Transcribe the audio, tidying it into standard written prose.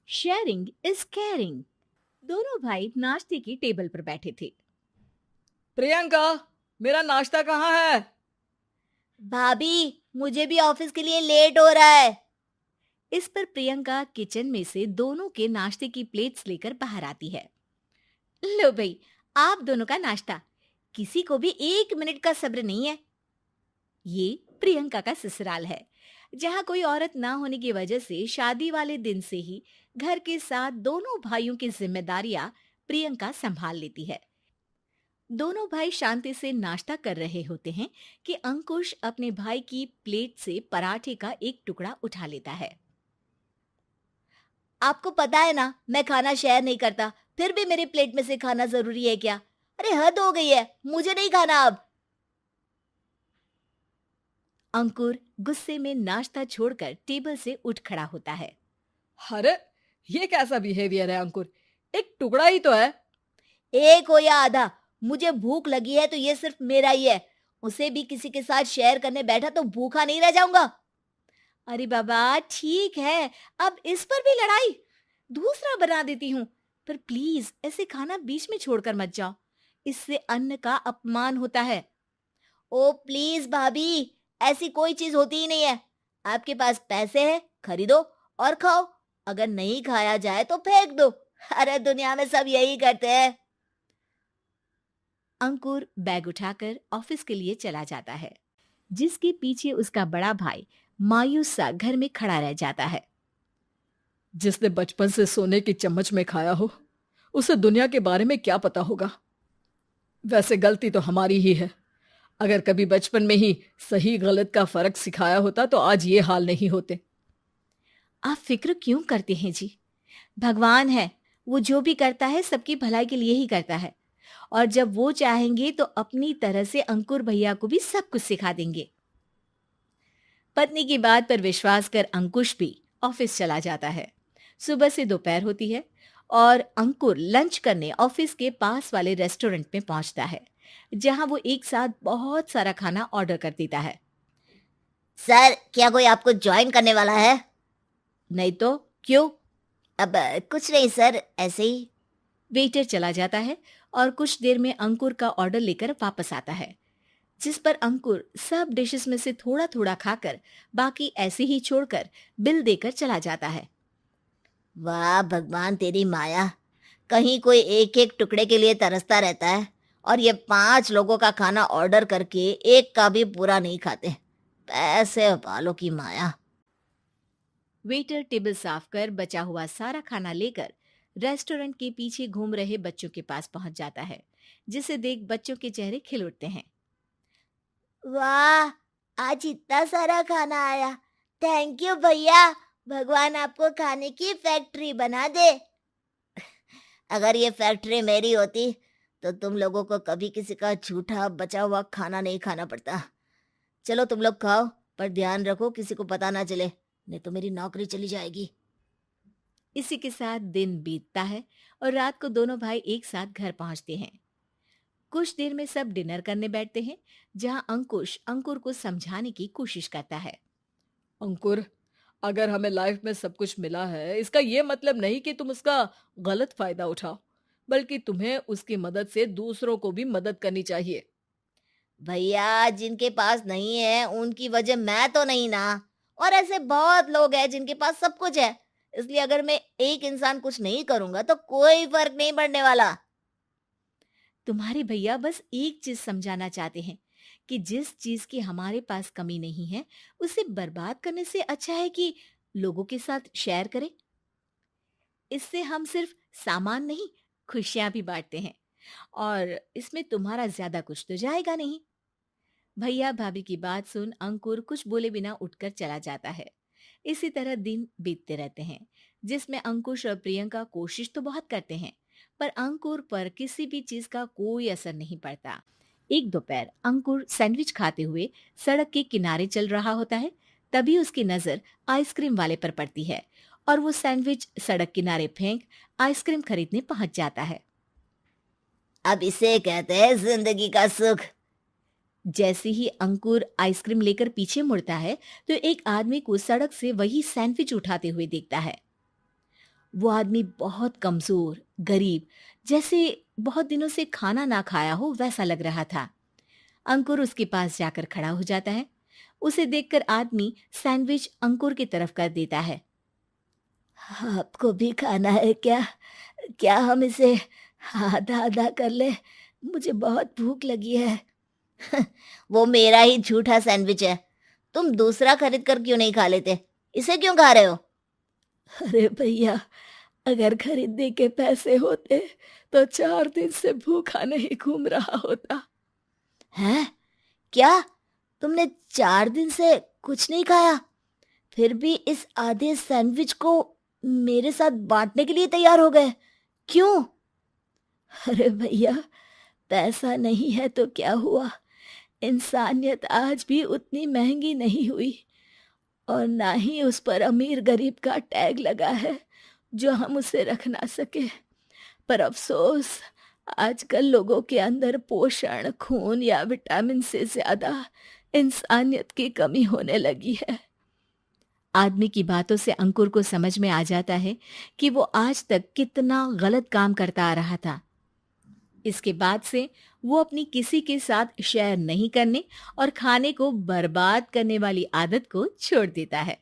Sharing is caring. दोनों भाई नाश्ते की टेबल पर बैठे थे। प्रियंका, मेरा नाश्ता कहाँ है? भाभी, मुझे भी ऑफिस के लिए लेट हो रहा है। इस पर प्रियंका किचन में से दोनों के नाश्ते की प्लेट्स लेकर बाहर आती है। लो भाई, आप दोनों का नाश्ता। किसी को भी 1 मिनट का सब्र नहीं है। ये प्रियंका का ससुराल है, जहाँ कोई औरत ना होने की वजह से शादी वाले दिन से ही घर के साथ दोनों भाइयों की जिम्मेदारियां प्रियंका संभाल लेती है। दोनों भाई शांति से नाश्ता कर रहे होते हैं कि अंकुश अपने भाई की प्लेट से पराठे का एक टुकड़ा उठा लेता है। आपको पता है ना, मैं खाना शेयर नहीं करता, फिर भी मेरे प्लेट में से खाना जरूरी है क्या? अरे हद हो गई है, मुझे नहीं खाना अब। अंकुर गुस्से में नाश्ता छोड़कर टेबल से उठ खड़ा होता है। अरे, ये कैसा बिहेवियर है अंकुर? एक टुकड़ा ही तो है। एक हो या आधा, मुझे भूख लगी है तो ये सिर्फ मेरा ही है। उसे भी किसी के साथ शेयर करने बैठा तो भूखा नहीं रह जाऊंगा। अरे बाबा ठीक है, अब इस पर भी लड़ाई। दूसरा बना देती हूँ, पर प्लीज ऐसे खाना बीच में छोड़कर मत जाओ। इससे अन्न का अपमान होता है। ओ प्लीज भाभी, ऐसी कोई चीज होती ही नहीं है। आपके पास पैसे हैं, खरीदो और खाओ। अगर नहीं खाया जाए तो फेंक दो। अरे दुनिया में सब यही करते हैं। अंकुर बैग उठाकर ऑफिस के लिए चला जाता है, जिसके पीछे उसका बड़ा भाई मायूस सा घर में खड़ा रह जाता है। जिसने बचपन से सोने की चम्मच में खाया हो, उसे दुनिया के बारे में क्या पता होगा। वैसे गलती तो हमारी ही है। अगर कभी बचपन में ही सही गलत का फर्क सिखाया होता तो आज ये हाल नहीं होते। आप फिक्र क्यों करते हैं जी? भगवान है, वो जो भी करता है सबकी भलाई के लिए ही करता है। और जब वो चाहेंगे तो अपनी तरह से अंकुर भैया को भी सब कुछ सिखा देंगे। पत्नी की बात पर विश्वास कर अंकुश भी ऑफिस चला जाता है। सुबह से दोपहर होती है और अंकुर लंच करने ऑफिस के पास वाले रेस्टोरेंट में पहुंचता है, जहां वो एक साथ बहुत सारा खाना ऑर्डर कर देता है। सर, क्या कोई आपको ज्वाइन करने वाला है? नहीं तो क्यों? अब कुछ नहीं सर, ऐसे ही। वेटर चला जाता है और कुछ देर में अंकुर का ऑर्डर लेकर वापस आता है, जिस पर अंकुर सब डिशेस में से थोड़ा थोड़ा खाकर बाकी ऐसे ही छोड़कर बिल देकर चला जाता है। वाह भगवान, तेरी माया। कहीं कोई एक एक टुकड़े के लिए तरसता रहता है और ये 5 लोगों का खाना ऑर्डर करके एक का भी पूरा नहीं खाते। पैसे वालों की माया। वेटर टेबल साफ कर बचा हुआ सारा खाना लेकर रेस्टोरेंट के पीछे घूम रहे बच्चों के पास पहुंच जाता है, जिसे देख बच्चों के चेहरे खिल उठते हैं। वाह, आज इतना सारा खाना आया। थैंक यू भैया। भगवान आपको खाने की फैक्ट्री बना दे। अगर ये फैक्ट्री मेरी होती तो तुम लोगों को कभी किसी का झूठा बचा हुआ खाना नहीं खाना पड़ता। चलो तुम लोग खाओ, पर ध्यान रखो किसी को पता ना चले, नहीं तो मेरी नौकरी चली जाएगी। इसी के साथ दिन बीतता है और रात को दोनों भाई एक साथ घर पहुंचते हैं। कुछ देर में सब डिनर करने बैठते हैं, जहां अंकुश अंकुर को समझाने की कोशिश करता है। अंकुर, अगर हमें लाइफ में सब कुछ मिला है, इसका ये मतलब नहीं कि तुम उसका गलत फायदा उठाओ, बल्कि तुम्हें उसकी मदद से दूसरों को भी मदद करनी चाहिए। भैया, जिनके पास नहीं है उनकी वजह मैं तो नहीं ना। और ऐसे बहुत लोग हैं जिनके पास सब कुछ है। इसलिए अगर मैं एक इंसान कुछ नहीं करूंगा तो कोई फर्क नहीं पड़ने वाला। तुम्हारे भैया बस एक चीज समझाना चाहते हैं कि जिस चीज की हमारे पास कमी नहीं है, उसे बर्बाद करने से अच्छा है कि लोगों के साथ शेयर करें। इससे हम सिर्फ सामान नहीं, खुशियां भी बांटते हैं, और इसमें तुम्हारा ज्यादा कुछ तो जाएगा नहीं। भैया भाभी की बात सुन अंकुर कुछ बोले बिना उठकर चला जाता है। इसी तरह दिन बीतते रहते हैं, जिसमें अंकुश और प्रियंका कोशिश तो बहुत करते हैं, पर अंकुर पर किसी भी चीज का कोई असर नहीं पड़ता। एक दोपहर अंकुर सैंडविच खाते हुए सड़क के किनारे चल रहा होता है। तभी उसकी नजर आइसक्रीम वाले पर पड़ती है और वो सैंडविच सड़क किनारे फेंक आइसक्रीम खरीदने पहुंच जाता है। अब इसे कहते हैं जिंदगी का सुख। जैसे ही अंकुर आइसक्रीम लेकर पीछे मुड़ता है तो एक आदमी को सड़क से वही सैंडविच उठाते हुए देखता है। वो आदमी बहुत कमजोर, गरीब, जैसे बहुत दिनों से खाना ना खाया हो वैसा लग रहा था। अंकुर उसके पास जाकर खड़ा हो जाता है। उसे देखकर आदमी सैंडविच अंकुर की तरफ कर देता है। आपको भी खाना है क्या? क्या हम इसे आधा आधा कर ले? मुझे बहुत भूख लगी है। वो मेरा ही झूठा सैंडविच है। तुम दूसरा खरीद कर क्यों नहीं खा लेते? इसे क्यों खा रहे हो? अरे भैया, अगर खरीदने के पैसे होते तो 4 दिन से भूखा नहीं घूम रहा होता। हैं? क्या? तुमने 4 दिन से कुछ नहीं खाया, फिर भी इस आधे सैंडविच को मेरे साथ बांटने के लिए तैयार हो गए? क्यों? अरे भैया, पैसा नहीं है तो क्या हुआ, इंसानियत आज भी उतनी महंगी नहीं हुई, और ना ही उस पर अमीर गरीब का टैग लगा है जो हम उसे रख ना सके। पर अफसोस, आजकल लोगों के अंदर पोषण, खून या विटामिन से ज्यादा इंसानियत की कमी होने लगी है। आदमी की बातों से अंकुर को समझ में आ जाता है कि वो आज तक कितना गलत काम करता आ रहा था। इसके बाद से वो अपनी किसी के साथ शेयर नहीं करने और खाने को बर्बाद करने वाली आदत को छोड़ देता है।